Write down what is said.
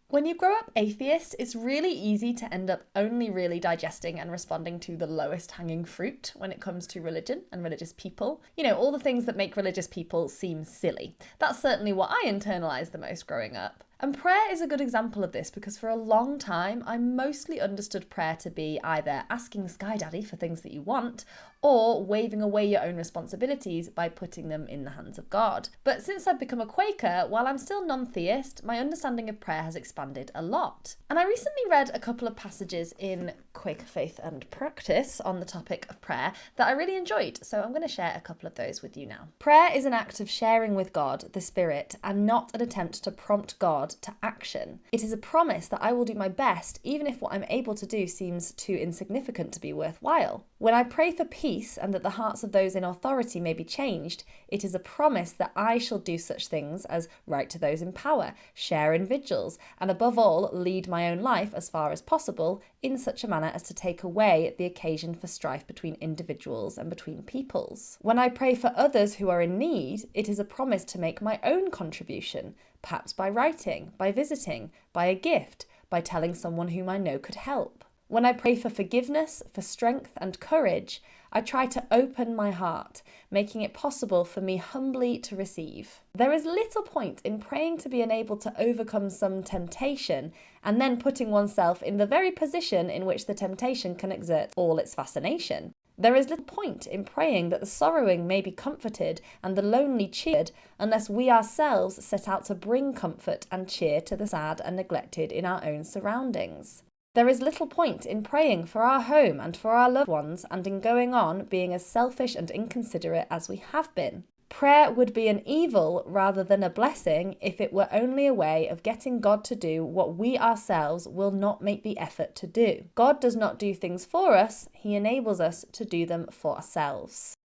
When you grow up atheist, it's really easy to end up only really digesting and responding to the lowest hanging fruit when it comes to religion and religious people. You know, all the things that make religious people seem silly. That's certainly what I internalized the most growing up. And prayer is a good example of this because for a long time I mostly understood prayer to be either asking Sky Daddy for things that you want or waving away your own responsibilities by putting them in the hands of God. But since I've become a Quaker, while I'm still non-theist, my understanding of prayer has expanded a lot. And I recently read a couple of passages in Quaker Faith and Practice on the topic of prayer that I really enjoyed, so I'm going to share a couple of those with you now. Prayer is an act of sharing with God, the Spirit, and not an attempt to prompt God to action. It is a promise that I will do my best even if what I'm able to do seems too insignificant to be worthwhile. When I pray for peace and that the hearts of those in authority may be changed, it is a promise that I shall do such things as write to those in power, share in vigils, and above all, lead my own life as far as possible in such a manner as to take away the occasion for strife between individuals and between peoples. When I pray for others who are in need, it is a promise to make my own contribution, perhaps by writing, by visiting, by a gift, by telling someone whom I know could help. When I pray for forgiveness, for strength and courage, I try to open my heart, making it possible for me humbly to receive. There is little point in praying to be enabled to overcome some temptation and then putting oneself in the very position in which the temptation can exert all its fascination. There is little point in praying that the sorrowing may be comforted and the lonely cheered unless we ourselves set out to bring comfort and cheer to the sad and neglected in our own surroundings. There is little point in praying for our home and for our loved ones and in going on being as selfish and inconsiderate as we have been. Prayer would be an evil rather than a blessing if it were only a way of getting God to do what we ourselves will not make the effort to do. God does not do things for us, He enables us to do them for ourselves.